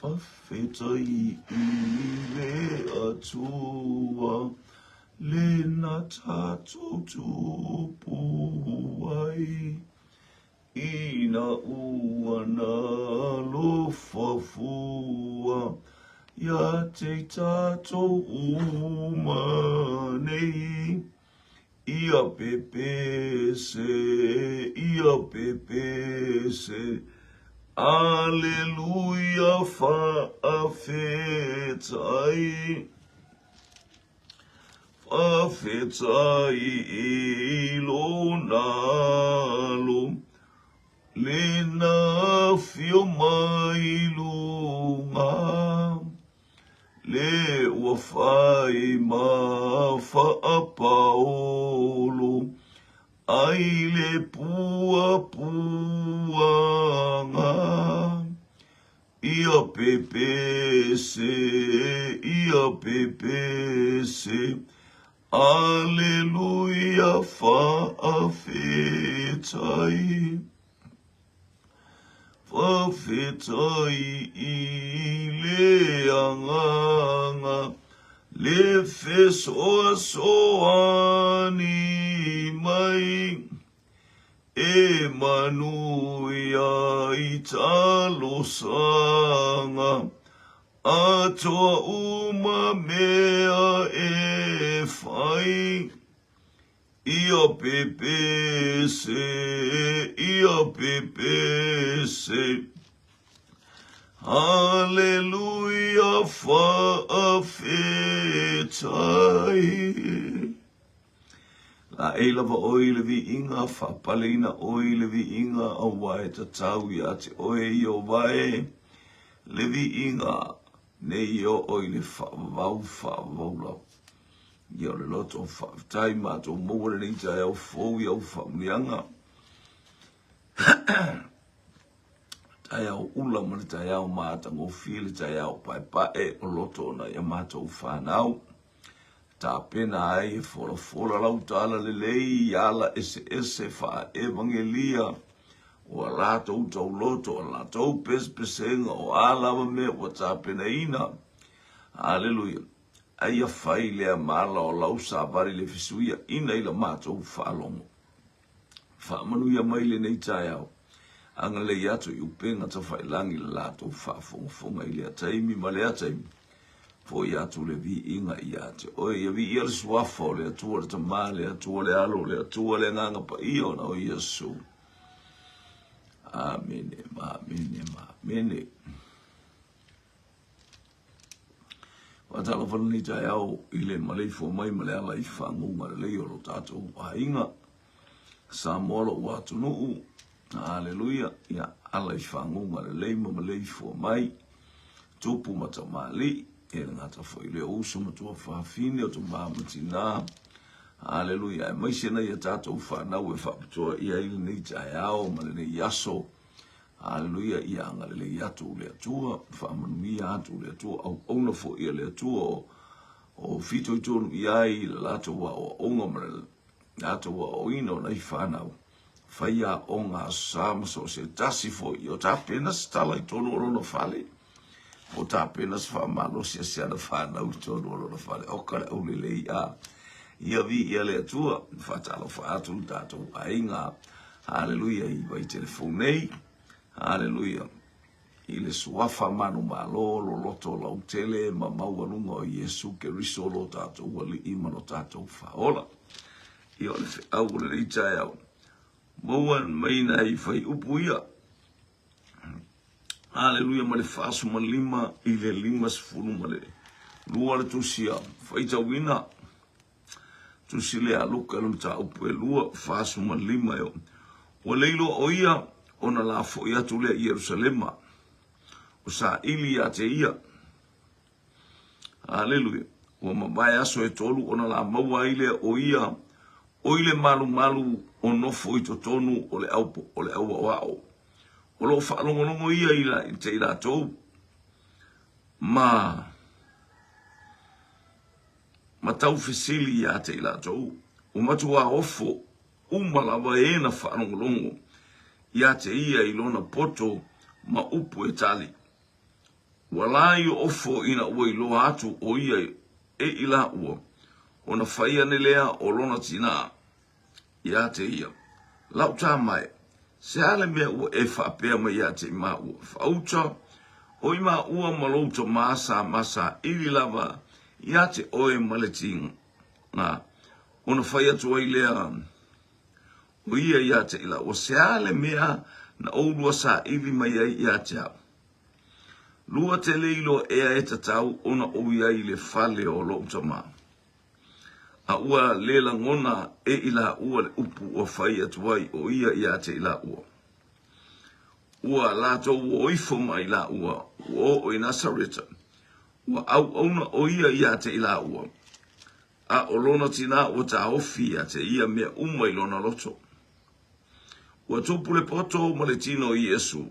Whawhetai le atua, le na tātou tūpu ai. Ina ua na lofafua, ia te tātou uma nei. Ia pepese, Alleluia whaawhetai. Whawhetai ilo nalo, lena fio mai lunga. Le ua whai ma whaapaolo, ai le puanga. Ia pepese, Alleluia whaawhetai. Whawhetai I le anganga, le fesoasoani mai, e manuia I talosanga, atoa uma mea e whai. Ia pepese, Alleluia whaawhetai. La e lava oi le vi inga, whapaleina oi le vi inga, a wae tatau I ate oe I o wae, le vi inga, ne I o oi le whaavau lau. Ia le loto o whaatai mātou mōre ni tai au fōu I au whaunianga. Tai au ula mani tai au mātang o while tai au pae o loto na ia mātou whanau. Tā pena ai fora lau tāla le lei ala ese wha evangelia o a lātou tau loto, a lātou pespesenga o alawa me o tā pena ina. Hallelujah. Aia whai lea mala o lau sāpari le fisuia ina ila mātou whaalongo. Whaamanuia mai le nei tai au. Anga le atu I upenga ta whailangi le lātou whaafonga I lea taimi ma lea taimi. Po I atu le vi inga I ate. Oe ia vi ia le suafa o le atua le tamā, le atua le alo, le atua le nganga pa ia na o Iesu. Amene, amene. Watala whanani tai au I le maleifo mai ma le ala I whangunga le leo lo tātou wainga. Sa moalo watu nuu. Hallelujah. Ia ala I whangunga le leima maleifo mai. Tupu matamali. E ngata fo I le usu matua whawhine o tu mamati nā. Hallelujah. E maisena ia tātou whanau e whapatua ia ili nei tai au ma le nei yaso. Hallelujah, ia anga le atu le atua, whaamanumia atu le atua, au ona fo ia le atua o fito I tonu iai le latoa o onga mara latoa o ino nei whanau. Whaia o ngā sama so se tasi fo I o tāpenas tala I tonu o rona whale. O tāpenas whamalo se ana whanau I tonu o rona whale. O kare au le lei a. Ia vi ia le atua, whatalo whaatu tātou ainga. Hallelujah, I vai telefonei. Hallelujah. I le suafa manu malo lo loto lau tele ma mauanunga o Iesu ke riso lo tātou wali ima no tātou whaola. I o le au le reitai au. Mauan maina I whai upuia. Hallelujah, ma le whaasu ma lima I le lima sifunu ma le lua le tusia. Whaita wina. Tusi le aluka lum ta upu e lua whaasu ma lima yo. O leilo o ia ona la fo ia tu le Jerusalema. O sa ili a te ia. Hallelujah. O mabai aso e tolu ona la maua ile o ia. O ile malu o nofo I totonu o le aupo o le aua wao. O lo whaalongonongo ia ila I te ila tou. Ma tau fesili ia te ila tou. O matua ofo umalawa e na whaalongonongo. Ia te ia I lona poto ma upu e tali. Walai o ofo ina ua iloa atu o ia e ila ua. Ona whaia ne lea o lona tina ia te ia. Lau tā mai, se ale mea ua e whaapea mai ia te ima ua. Whauta o ima ua malouta masa ili lava ia te oe maletinga. Nga, ona whaia tua i lea o ia te ila. O se ale mea na oulua sa ili mai ia te au. Lua te leilo ea e tatau ona o ia i le fale o louta maa. A ua lela ngona e ila ua le upu o whai atuai o ia te ila ua. Ua lato ua oifo ma ila ua, o i Nasareta. Ua au ona o ia te ila ua. A o lona tina ua ta ofi ia te ia mea umai lona loto. Ua tupu le poto ma le tino i Yesu.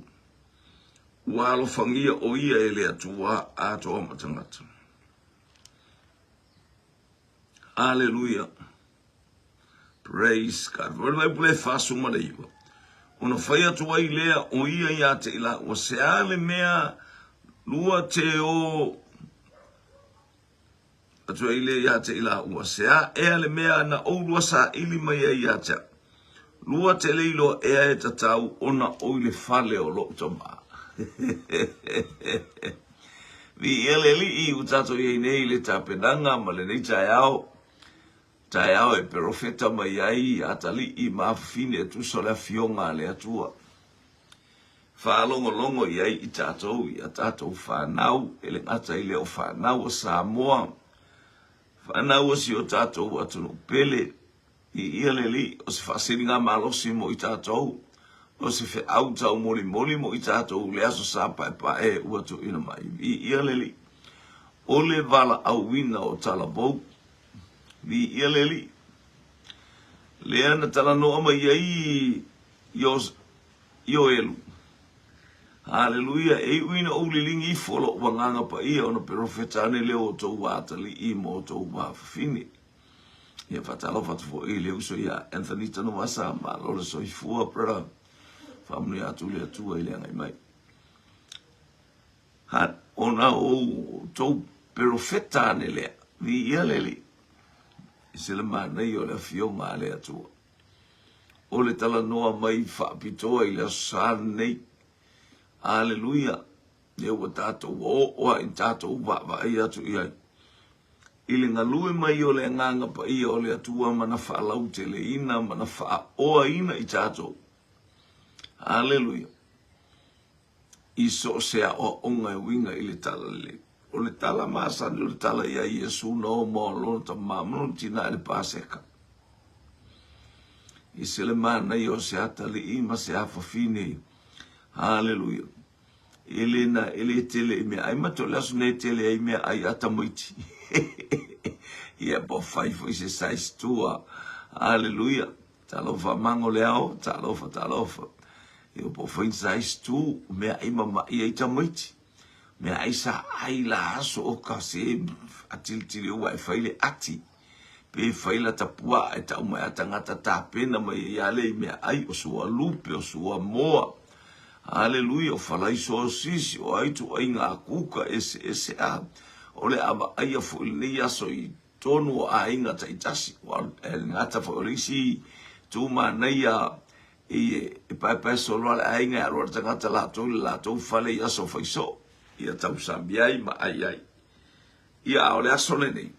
Ua alo fangia o ia e le atua a toa matangata. Hallelujah. Praise God. Wale mai pule fasu ma le iwa. Una whaia tua i lea o ia te ila. O se ale mea lua te o atua i lea ia te ila. O se a ale mea na o lua sa ili mai ia te. Lua te leilo ea e tatau ona o ile fale o lo toma. Vi ele li i utato i nei le tapenanga ma le nei tai au. Tai au e profeta mai ai atali i mafine tu sola fionga le atua. Fa longo i ai i tatou i tatou whanau ele ngata i leo whanau o Samoa. Whanau o si o tatou atunu pele i ele li o se whasiringa malosi mo i tatou. O se fe au tau moli mo i tatou le aso sa pa e uatu ina mai. I ele li o le vala au wina o talabou. Vi ialeli. Lea na tala noa mai ai yo elu. Hallelujah. E uina o lilingi i folo wanganga pa ia ona profeta ane leo o tau watali i mo o tau wafini. Ia fatalo fatfo e leo so ia Anthony tanu wasa ma lole so i fua pra. Family atu le atua i lea ngai mai. Han ona o tau profeta ane lea. Vi ialeli. Se le manai o le fionga le atua. O le tala noa mai whaapitoa i le asan nei. Aleluia. Le ua tātou oa in tātou wa ai atu i ai. I le ngalue mai o le nganga pa ia o le atua mana whaalau te le ina mana wha oa ina i tātou. Aleluia. I so sea o onga e winga i le tala le. O le tala maasani o le tala ia Yesu na o mo lona ta mamanu tina le paseka. I se le mana i o se atali ima se afafine. Hallelujah. Elena ele tele me ai mato la sune tele ai me ai atamoiti. Ia po fai foi se sais tua. Hallelujah. Talofa mango leao, talofa. Ia po foi sais tu me ai mama ia atamoiti. Me aisa ai la aso o kase atiltili o ai faile ati. Pe faila tapua e tau mai atangata tapena mai iale me ai o sua lupe o sua moa. Hallelujah, o falai so sisi o ai tu ai ngā kuka ese a. O le aba ai a fuili aso i tonu o a inga taitasi. E ngata fuilisi tu manai a e pai solo ala a inga alo tangata la tau fale i aso faiso. Ia tau sambiai ma ai. Ia ole asone nei.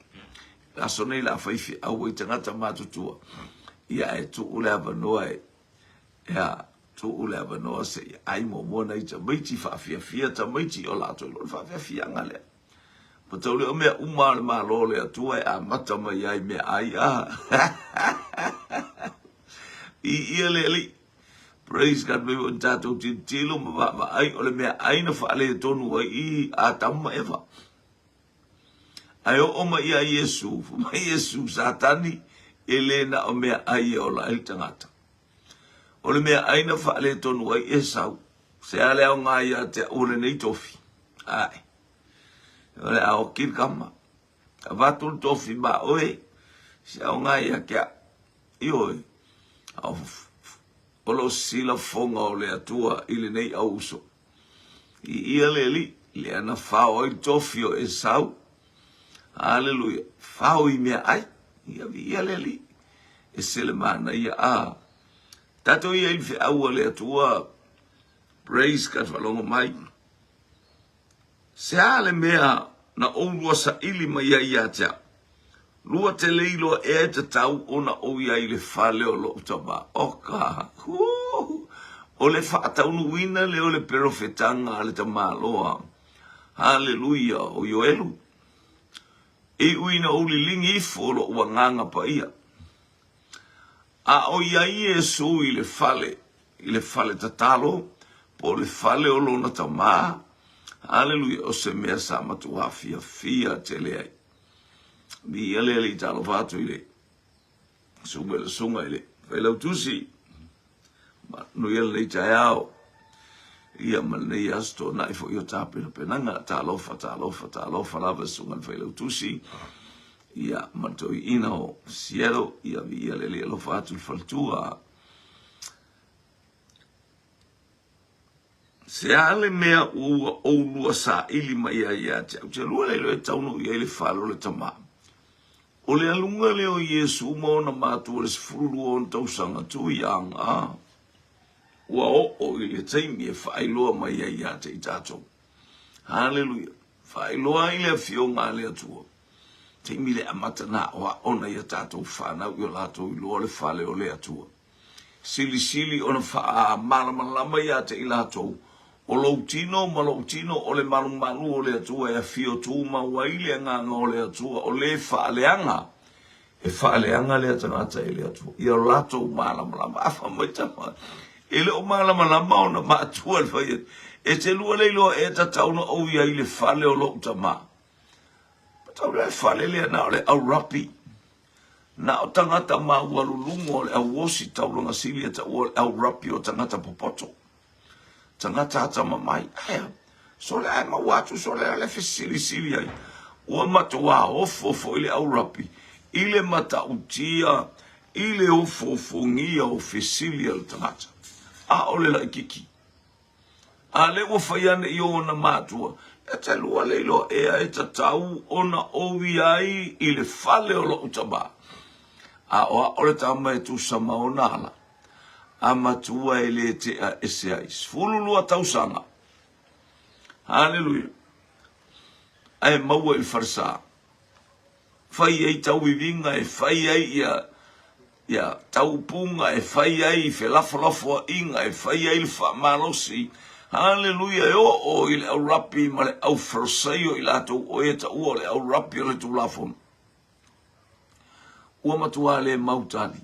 Asone la faifi au i tangata matutua. Ia e tu ule avanoa e. Ia tu ule avanoa se ai mo mona i ta maiti fia ta maiti o lato ilo fia ngale. Pata ule o mea umare ma lole atua e a mata mai ai mea ai a. Ia le praise God, me o tatou tilo ma ai ole mea aina whaale tonu ai i a tamma ewa. Ai o ma ia Yesu, ma Yesu satani elena o mea ai o la el tangata. Ole mea aina whaale tonu ai e sau. Se ale au ngā ia te ole nei tofi. Ai. Ole au kirkama. A vatul tofi ma oe. Se au ngā ia kia. I oe. Au Olo sila fonga o le atua ili nei auso. I ia le li, le ana fao i tofio e sau. Haleluia. Fao i mea ai. Ia vi ia leli. E sele mana ia a. Tato ia i fe aua le atua. Praise ka whalongo mai. Se ale mea na oulua sa ili mai ia tea. Lua te leilo e te tau ona o ia i le fale o lo utaba. Oka. O le whaataunu wina le o le perofetanga ale ta maloa. Haleluia o Yoelu. E uina o li lingi ifolo ua nganga pa ia. A o ia i e su i le fale tatalo, po le fale o lona ta maa. Haleluia o se mea sa matua fia te leai. Mi ia le li talo vatu i le. Sunga i le. Whailau tusi. No ia le tai au. Ia malnei asto na ifo yo tapena penanga talofa lava sunga whailau tusi. Ia matoi ina o siero. Ia vi ia le lo fatu il faltua. Se ale mea ua oulua sa ili mai ia te au. Te lua le lo e tauno ia le falo le tama. O le alunga leo Yesu mo na matu o le sifuru o ntausanga tu ianga. Ua o i le taimi e whailoa mai ia te i tātou. Haleluia. Whailoa i le fionga le atua. Taimi le amata na oa ona ia tātou whanau i o lātou i loa le whale o le atua. Sili ona wha malamalama ia te i lātou. O lautino ma lautino o le malu o le atua e fio tūma waile nganga o le atua o le whaaleanga. E whaaleanga le atangata e le atua. I o lātou malamalama. Afa mai tama. Ele o malamalama o na maatua le whai. E te lua leilo e ta tauna o ia i le whale o lo utama. Patau le whale le na o le au rapi. Na o tangata mauarulungo o le au wosi taulunga sili e ta o le au rapi o tangata popoto. Tangata ata mamai. So le ai mawatu so le ale sili ai. Ua matua ofo ile au rapi. Ile mata utia. Ile ofo ngia o sili al tangata. A ole la kiki. A le o faiane i o na matua. E te lua leilo ea e ta tau ona owi ai i le fale o lo utaba. A oa ole ta mai tu sama o nala. A matua e le te a ese ais. Fulu lua tausanga. Hallelujah. Ai maua i farsa. Fai ei tau i vinga e fai ei ia tau punga e fai ai fe lafo inga e fai ai fa malosi. Hallelujah o il au rapi ma le au farsaio il ato o e ta o le au rapi le tu lafo. Ua matua le mautani.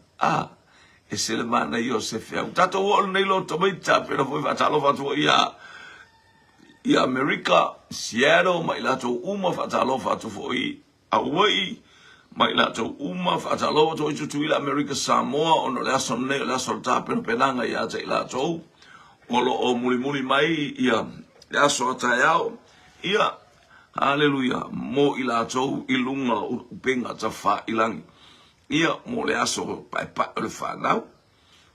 E se le mana io se fea. Tato o nei lo tomaita pero foi fatalo fatu i America, Seattle, mai lato uma fatalo fatu foi Hawaii. Mai lato uma fatalo to i tu ila America Samoa ono le aso ne le aso ta penanga ia te lato. Olo o muli mai ia le aso ataiao ia hallelujah mo i lato i lunga upenga ta fa ilangi. Ia mo le aso pai le whanau.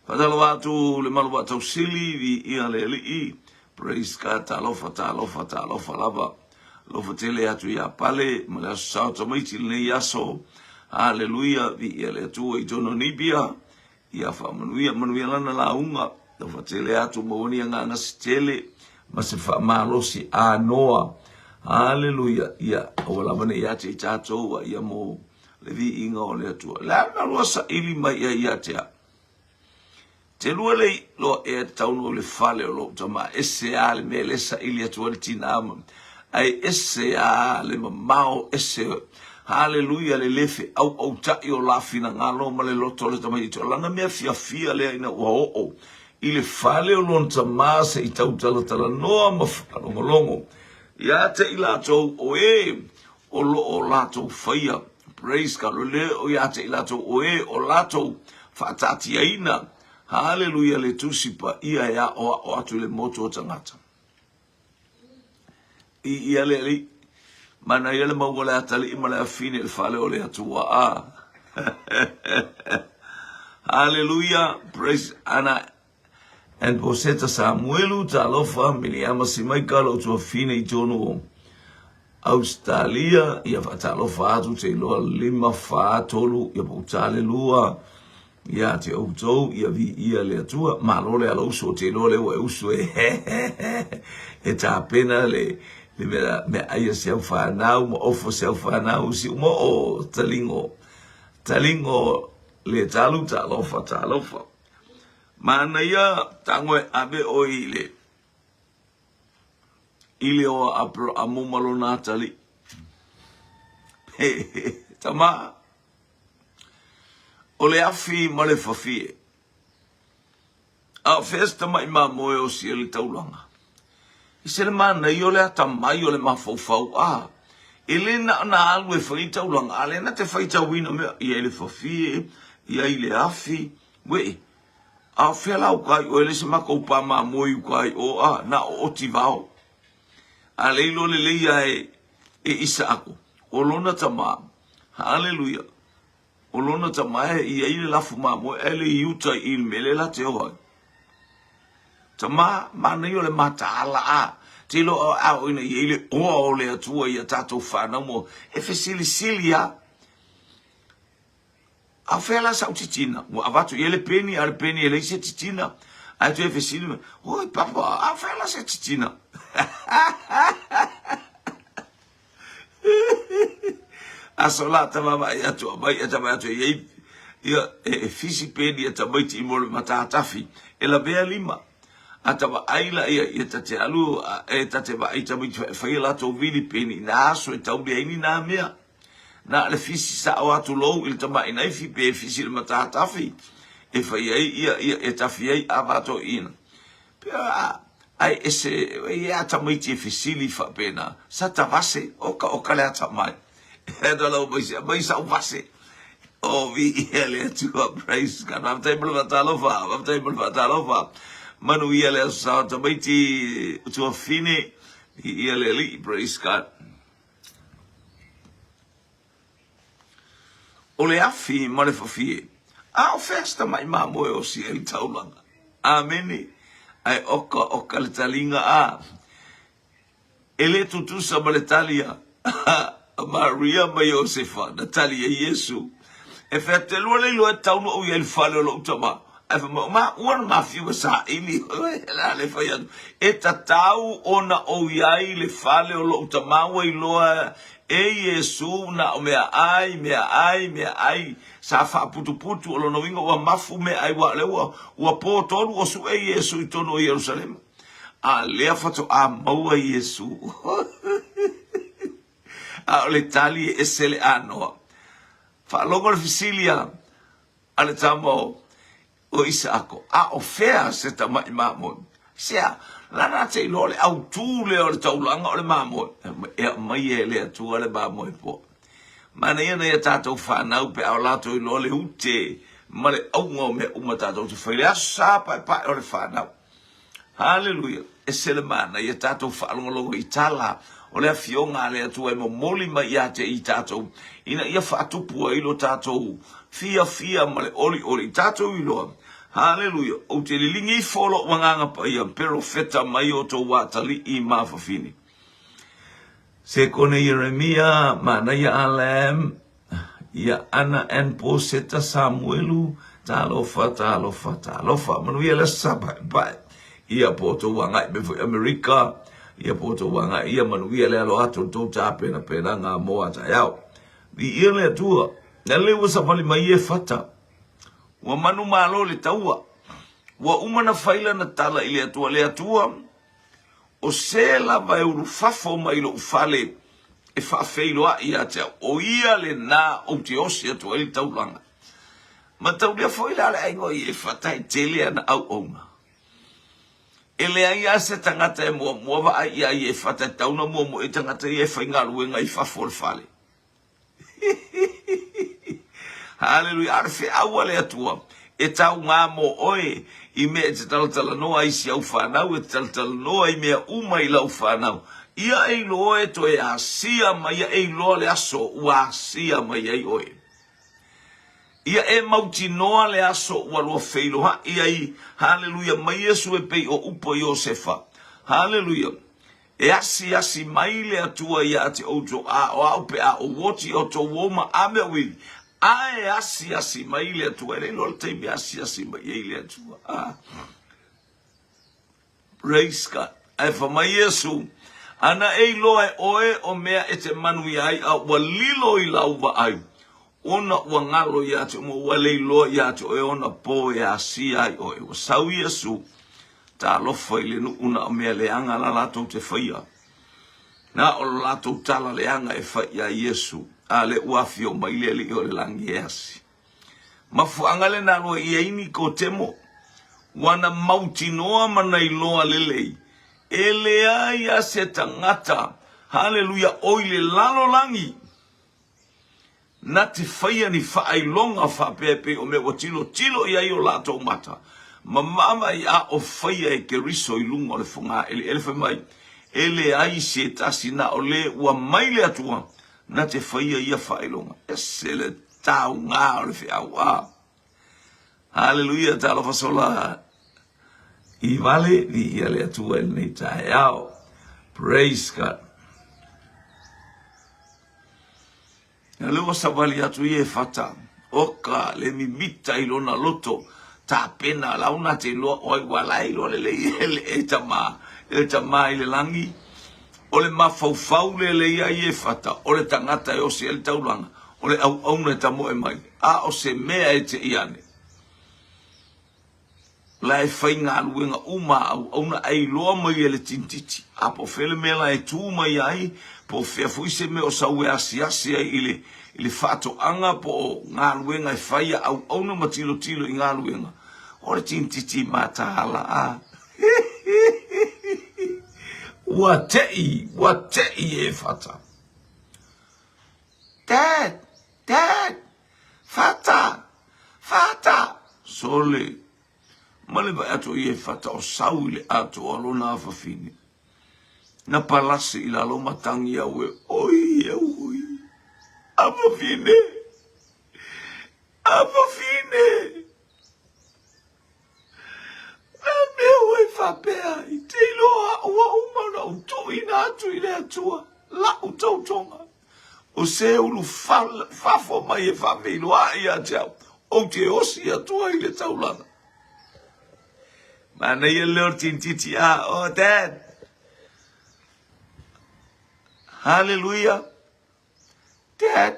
Whatalo atu le malu atau sili vi ia le i. Praise God, talofa lava. Lofa tele atu ia pale, ma le aso sao tamaiti le iaso. Hallelujah, vi ia le atu i tono nibia. Ia wha manuia lana la unga. Lofa tele atu mawani anga ngasi tele. Ma se wha malosi a noa. Hallelujah, ia awalabane ia te i tātou ia mo. Le vi inga o le atua. Le ana lua sa ili mai ia tea. Te lua lei lo e tauno le fale o lo tama. Ese a le me le sa ili atua le tina ama. Ai ese a le mamao ese. Hallelujah le lefe. Au tai o la fina ngalo ma le loto le tama ito. Langa mea fia le aina ua o. I le fale o lo tama se i tau tala noa ma whakalongolongo. Ia te i lato o e. O lo o lato whaia. Praise God. Le o ia te ilato o e o lato whaatati aina. Hallelujah le tusipa ia ia o atu le moto o tangata. Ia le mana ia le maua le atali ima le afine le fale o le atua a. Hallelujah. Praise ana En poseta Samuelu talofa miliama simaika lo tua fine I tono Australia ia fatalofa atu te loa 5 fatolu ia potale lua ia te outou ia vi ia le atua malole ala uso te loa le uso e ta pena le me aia se fanau mo ofo se fanau si mo o talingo le talofa mana ia tango abe o ile o amumalo natali tama ole afi male fafie a festa mai mo o si ele taulanga isele mana ia ole tamai ole mafofau ele na alu e fai taulanga ale na te fai tawina me ia ele fafie ia ile afi we a fela o kai o ele se mako pa mo i kai o na o tivao a leilo le leia e Isaako o lona tama haleluya o lona tama ia ile lafu mo ele yuta il melela te o tama mana yo le mata ala te lo o ina ile o le atua ia tato fana mo e silia a fela sa titina mo avatu ele peni al peni ele se titina a tu e fesili oi papa a fela se titina a sola tama mai atu ia fisi peni ata mai ti mo mata tafi ela bea lima atava aila ia tate alu tate va ita mi fai la to vili peni na so tau be ni na mea na le fisi sa o atu lo il tama ina fi pe fisi le mata tafi e fai ia tafi ai avato in pe ai ese ia tama ti fisi li fa pena sa tavase o ka le tama e do lo mai sa vase o vi ele tu praise God am table vatalofa manu ia le sa tabaiti tu fine ia le li praise God ole afi male fofie a festa mai mo o si el taulanga amen ai oka le talinga ele tutu sa baletalia Maria ma Josefa Natalia Yesu e fete lo le lo tauno o il falo lo tama ma one ma fiu sa ili la le faya e tatau ona o yai le fale o lo tama we lo e Yesu na me ai sa fa putu o lo no wingo wa mafu me ai wa le wa po tolu o su e Yesu I tono Jerusalem a le fato a mo Yesu a le tali e sele ano fa logo le fisilia ale tamo o Isaako a ofea se tamai mamo sia la na te lo le au tu le o le taulanga o le mamo e mai ele tu le mamo e po mana ia ne tato fa na pe au lato I lo le ute ma le au ngo me uma tato tu fa le sa pa o le fa na haleluya e se le mana ia tato fa lo itala o le fionga le tu e mo moli mai ia te I tato ina ia fa tupu I lo tato fia ma le oli tato I lo haleluya o te lilingi folo wanganga pa ia profeta mai o to watali I mafafini se kone Yeremia mana ia alem ia ana en poseta Samuelu talofa manu ia le saba ba ia poto wanga me America ia poto wanga ia manu ia le alo ato to tape na pena nga mo ata yao di ia le tua na le wasa mali mai e fata wa manu malo le taua wa umana faila na tala ile atua le atua o se la vai uru fafo mai lo ufale e fa feilo a ia te o ia le na o te osi atua ili taulanga ma taulia foi la le aingo I e fata I tele na au onga ele ai se tangata e mo va ia I e fata tauna mo e tangata I e fainga luenga I fafo fale haleluya arfe awale atua e tau ngamo oe I me te talatala noa I si au whanau e talatala noa I mea uma I lau whanau ia e loa e to e asia mai ia e loa le aso ua asia mai ai oe ia e mauti noa le aso walua feilo ha ia i haleluia mai Yesu e pei o upo Iosefa haleluia e asi mai le atua ia ate ojo a o au pe a o woti o to woma ame wi a e asi mai le atua le lo te mi asi mai le atua praise God e fa mai Yesu ana e loe oe o mea e te manu ai a walilo I lauva ai ona wangalo ya te mo wale lo ya te o ona po ya si ai o sau Yesu ta lo foi le no una me le anga la lato te faia na o lato tala le anga e faia Yesu ale uafio mai le o le langiasi mafu anga le na lo ia ini ko temo wana mauti noa mana I loa lelei ele ai a se tangata haleluia oile lalo langi na te whaia ni whaelonga whapepe o me o tilo I ai o lato mata. Ma mama I a o whaia e ke riso I lunga o le whunga ele mai. Ele ai se tasi na o le ua maile atua na te whaia ia whaelonga. Ese le tau ngā o le whiaua. Hallelujah, talo fasola. I vale ni ia le atua ele nei tae au. Praise God. Na leo savali atu ye fata oka le mimita ilona loto ta pena la una te lo oi wala ilo le etama ile langi ole mafau le ye fata ole tangata yo se el taulanga ole au ne tamo e mai a o se mea e te iane la e fainga luenga uma au na ai loa mai ele tintiti a po fele mela e tu mai ai po fe fuise me o saue asi ile fato anga po ngā luenga e whaia au na matilo I ngā luenga ore tintiti matahala a watei e fata dad fata sole male ba ato e fata o saule ato alona afafine na palasi I la lo matangi awe oi afafine na meu e fapea I te iloa ua umana utu ina atu ile atua la utautonga o se ulu fafo mai e fameilua ia tau o te osi atua ile taulana mana ia leo tintiti oh dad hallelujah dad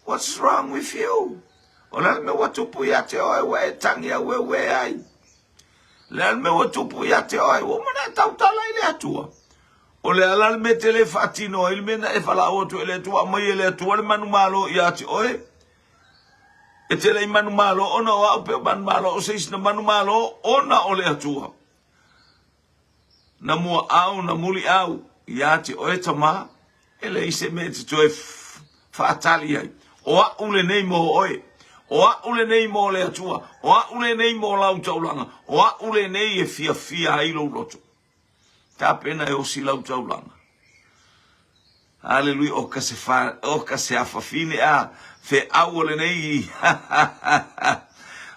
what's wrong with you ola me watupu ya te oi we tangia we ai le me watupu ya te oi wo mana tautala ile atua ole ala me telefatino il mena e fala oto ele tua mai ele tua le manu malo ya te oi e tele manu malo ona wa pe manu malo o seis na manu malo ona ole atua na mua au na muli au ya te oi tama ele ise me te toi fatali ai o ule nei mo oi o ule nei mo le atua o ule nei mo lau taulanga o ule nei e fia ai lo loto ta pena e o si lau taulanga hallelujah o ka se afafine a fe awole nei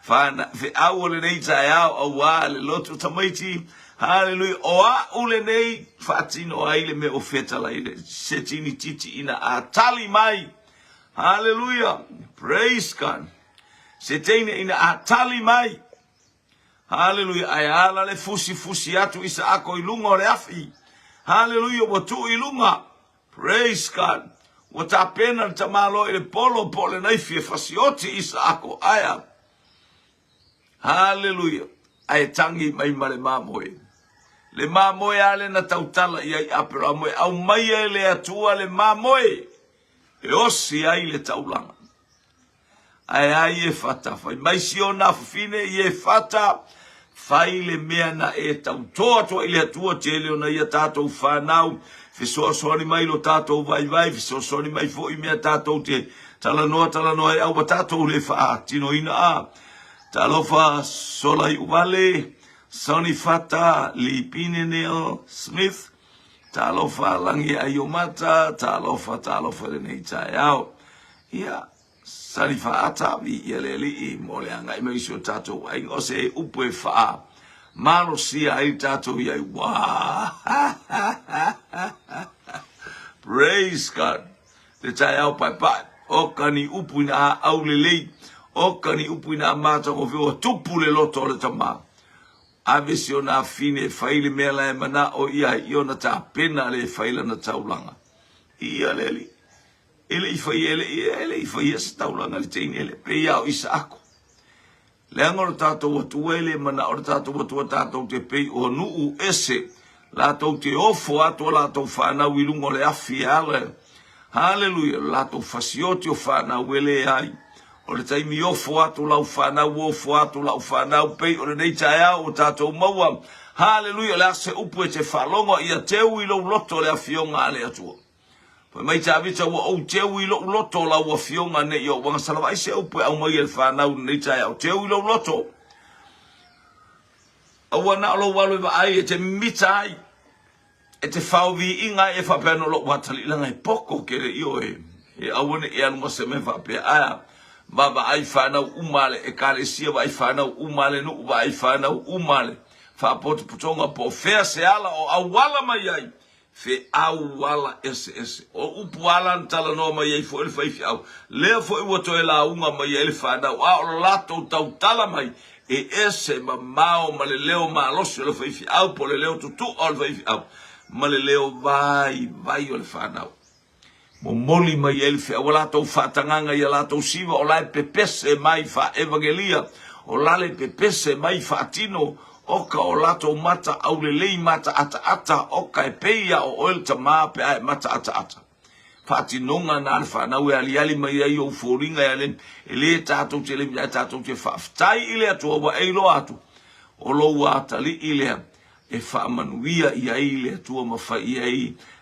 fa fe awole nei ta o wa le loto tamaiti hallelujah o ule nei fatino ai me o feta la ile setini titi ina atali mai hallelujah praise God setene ina atali mai hallelujah ayala le fusi atu isa ako ilunga o le afi hallelujah watu ilunga praise God wata pena tamalo ile pole na ifi fasioti isa ako aya hallelujah ay tangi mai male mamoe le mamoe ale na tautala ia apera moe au mai ele atua le mamoe e osi ai le taulanga ai e fata fai mai siona fine e fata fai le mea na e tautoa to ile atua tele ona ia tatou whanau fisoasoni mai lo tatou vai fisoasoni mai fo I mea tatou te talanoa e au tatou le faa tino ina a talofa sola I uvale Soni fata lipine neo Smith talofa langi ayomata talofa le nei tai au ia salifa atavi yeleli mo le anga me iso tato ai o se upu e fa malo sia ai tato ia wa praise God te tai au pai pai o kani upu na au lelei o kani upu na mata ko vio tupu le loto le tama avesio na fine faile mela e mana o ia iona ta pena le faila na taulanga ia leli ele i fai esa taulanga le teini ele pe ia o isa ako le angor tatou atua ele mana o tatou atua tatou te pei o nuu ese latou te ofo atua latou whanau i lungo le afi ale haleluia latou fasioti o whanau ele ai o le taimi ofo atu lau whanau ofo atu lau whanau pei o le nei tae o tatou maua haleluia le ase upu e te whalonga ia teu i lau loto le afionga ale atua Poi mai tavita wa o teu i loto la wa fionga ne yo wanga salava ise o pe au mai el whanau nei tae o teu i loto awa na lo walu ba ai e te mitai e te whauvi inga e whapeno lo watali langa e poko kere io e awane e anu se me whape aya baba ai whanau umale e kare sia wa ai whanau umale no wa ai whanau umale whapotu putonga po fea se ala o awala mai ai fe au wala ese o upu ala ntala no mai ai fo ele fai au le fo i woto e la unga mai ele whanau a o lato tau tala mai e ese ma mao ma le leo ma losi le fai au po le leo tutu o le fai au ma le leo vai o le whanau mo moli mai ele fe o lato whatanganga ia lato siva o lai pepese mai fa evangelia o lale pepese mai fa tino oka o lato mata au le lei mata ata oka e peia o oil tama pe ai mata ata fati nonga na alfa na we ali mai ai o foringa ele ele tato te le tato te fa tai ile atu wa eilo atu o lo wata li ile e fa manuia ia ile atu ma fa ia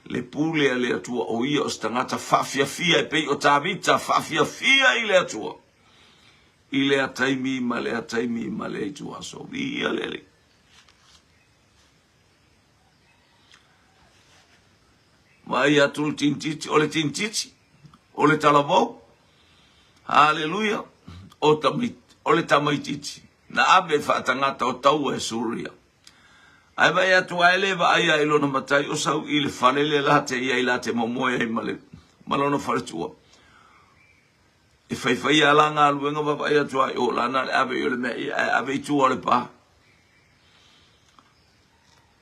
le pule ale atu o ia o stangata fa fia e pe o tabita fa fia ile atu ile ataimi male tu aso ia lele mai atul tintiti o le talavo haleluia o le tamaititi na abe fatangata o tau e suria ai vai atu ele va ai ai lona matai o sau ile falele late ia late momoe ai male malona fartua e fai ala nga luenga va vai atu ai o lana abe yo le me abe tu o le pa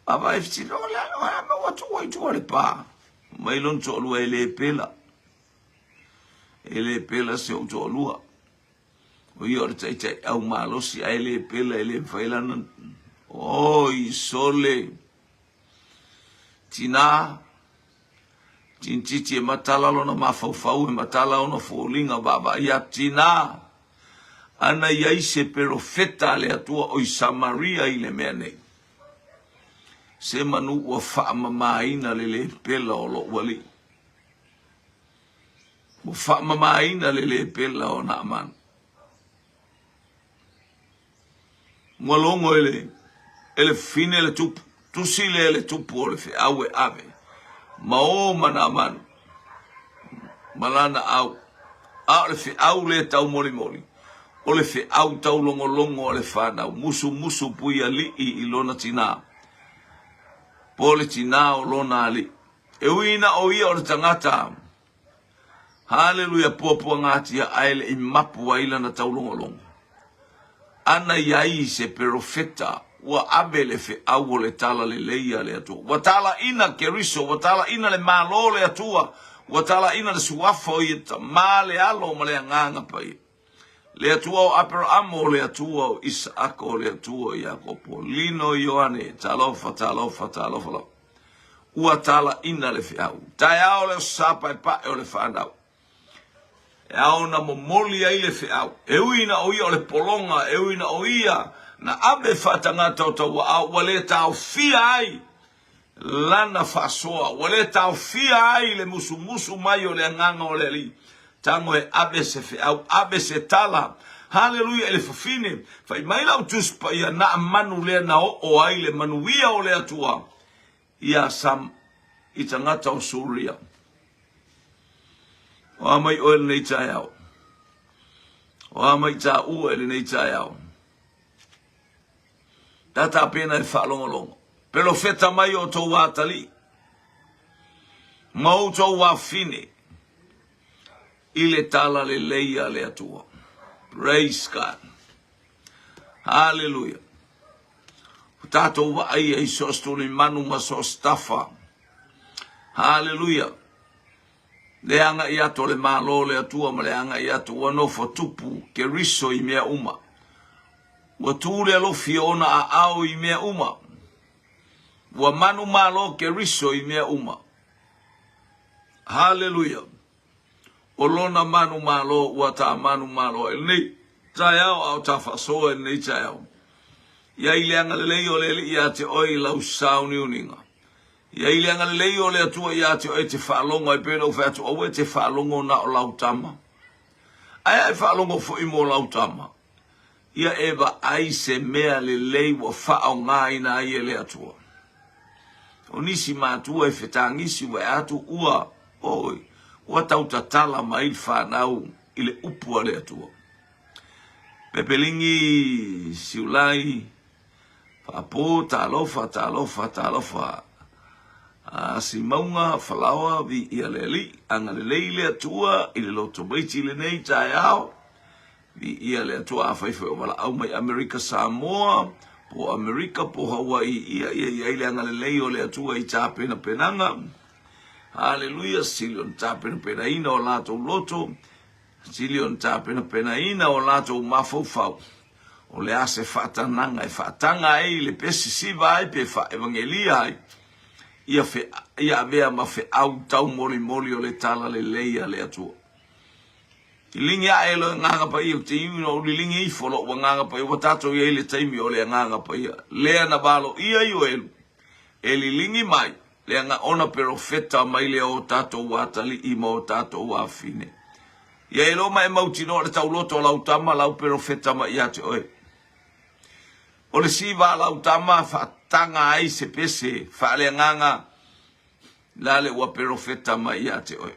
ava e fiti no la ma watu o tu o le pa mai lon to lu ele pela se o to lu o io te au malo si ele pela ele faila non oi sole tina tinti matala lona mafau e matala ona folinga baba ya tina ana yaise profeta le atua o Samaria ile mene se manu o fa mamaina le pela o lo wali o fa mamaina le pela o na man molongo ele fine le tup tu sile le tup o le fe awe ave mao mana man malana au le fe au le tau moli o le fe au tau longo o le fana musu pui ali i lona tina pole tina o lona ali e uina o ia o le tangata haleluia popo ngati ya aile i mapu aila na tau longo ana yai se profeta wa abele fe au le tala le leia le atu wa tala ina keriso wa tala ina le malo le atua wa tala ina le suafo i male alo male nganga pai le atua o Abraham le atua o Isaac le atua o Jacob lino Ioane talofa ua tala ina le fiau tai ao le sapa pa o le fanau e au na momoli ai le fiau e uina o ia o le polonga e uina o ia na abe fatanga toto wa wale tau fia ai lana fasoa wale tau fia ai le musu mai o le nganga o le li tango e abe se fiau abe se tala haleluia ele fafine fai mai lau tuspa ia na manu le na o ai le manuia o le atua ia sam itangata o suria o mai o nei tai au O amai ta ua ele nei tai au. Tata pena e whaalongolongo. Pero feta mai o tau wātali. Mau tau wāwhine. Ile tala le leia le atua. Praise God. Hallelujah. Tato wa ai ai sostoli manu maso stafa. Hallelujah. Le anga ia to le malo le atua ma le anga ia to wano fotupu ke riso I mea uma. Wa tūle alo fiona a au I mea uma. Wa manu malo ke riso I mea uma. Hallelujah. Olona manu malo wa ta manu malo. Nei taiao au ta fasoa nei taiao. Ia ileanga le lei o le ia te oi lau sauni uninga. Ia ileanga le lei o le atua ia te oi te whaalongo I pēna u whātu au e te whaalongo na o lau tama. Ai whaalongo fo I mo lau tama. Ia ewa ai se mea le lei wa whaao ngā ina ai e le atua. O nisi mātua e whetangisi wa atu ua oi. Ua tau tatala mai whanau I le upua le atua. Pepelingi siulai Papo talofa. Si maunga falawa vi ia leli. Anga le leile atua. Ile loto baiti le nei tai au. Vi ia le atua awhaife o wala au mai Amerika Samoa. Po Amerika po Hawaii. Ia ile anga le lei o le atua I tā pena penanga. Hallelujah. Silion tā pena penaina o lato loto. Silion tā pena penaina o lato mafaufau. O le ase whaatananga e whaatanga e le pesi siva ai pe wha evangelia ai. Ia vea ma whe au tau mori o le tala le leia le atua. I lingi a elo nganga pa ia te iwi no li lingi I folo wa nganga pa ia wa tato ia le taimi o le nganga pa ia. Lea na balo ia I o elu. E li lingi mai. Lea nga ona perofeta mai le o tato watali ima o tato wafine. Ia elo mai mautino le tau loto lau tama lau perofeta mai ia te oe. O le siva lau tama whaatanga ai se pese whaale nganga lale ua perofeta mai ia te oe.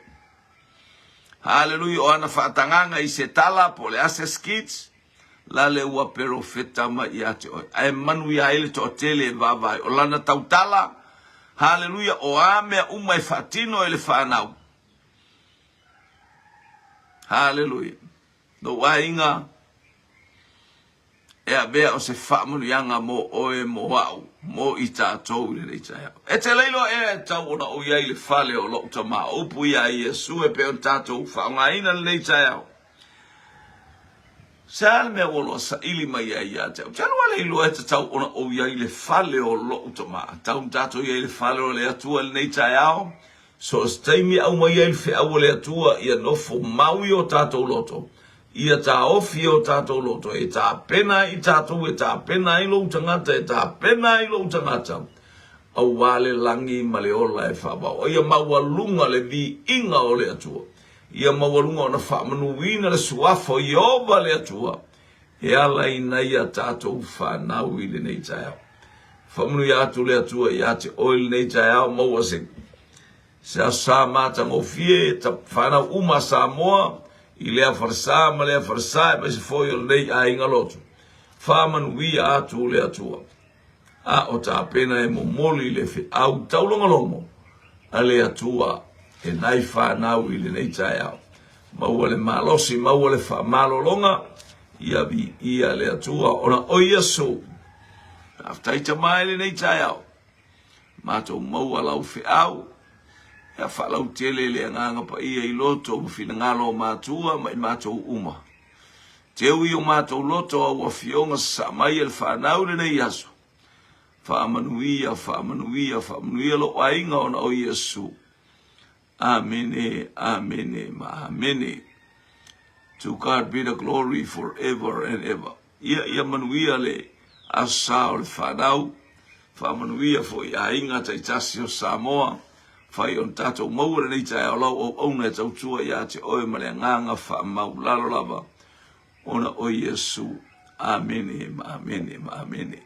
Hallelujah. O ana whaatanganga I se tala po le ase skits lale ua perofeta mai ia te oe. Ai manu ia ele to tele e vavai. O lana tautala. Hallelujah. O amea umai whaatino ele whanau. Hallelujah. No wainga e a bea o se whaamunu yanga mo oe mo wau, mo I tātou le rei tai au. E te leilo e tau ona o iai le whale o lok ta maa upu ia Iesu e pe o tātou whaonga ina le rei tai au. Se ale mea wolo sa ili mai ai ia te au. Te anua leilo e te tau ona o iai le whale o lok ta maa. Tau tātou iai le whale o le atua le rei tai au. So as taimi au mai ai le whea le atua ia nofo maui o tātou loto. Ia tā ofi o tātou loto, e tā pena I tātou, e tā pena I lou tangata, e tā pena I lou tangata. Au wale langi ma le ola e whabao. Ia mawalunga le vi inga o le atua. Ia mawalunga o na whamanuina le suafo I ova le atua. E ala I nei a tātou whanau I le nei tai au. Whamanu I atu le atua I ate oil nei tai au maua se. Se a sa mata ngofie, ta whanau uma Samoa. I lea farsa ma lea farsa e mai se foi o nei a inga lotu. Whamanuia atu le atua. A o tā pena e momoli le whi au taulongalomo. A le atua e nai whanau I le nei tai au. Maua le malosi, maua le whamalolonga. Ia vi ia le atua ona oia so. Aftaita mai le nei tai au. Matou maua lau whi au. Ia whalau tele le nganga pa ia I loto whina ngalo mātua mai mātou uma. Te ui o mātou loto a ua fionga sa mai el whanau le nei aso. Whamanuia lo ainga ona o Iesu. Amene, ma amene. To God be the glory forever and ever. Ia manuia le asa o le whanau. Whamanuia fo ia inga taitasi o Samoa. Whai on tātou maura nei tai au lau o auna e tau tua ia te oe ma le nganga wha mau lalo lava. Ona o Iesu. Amene, ma amene.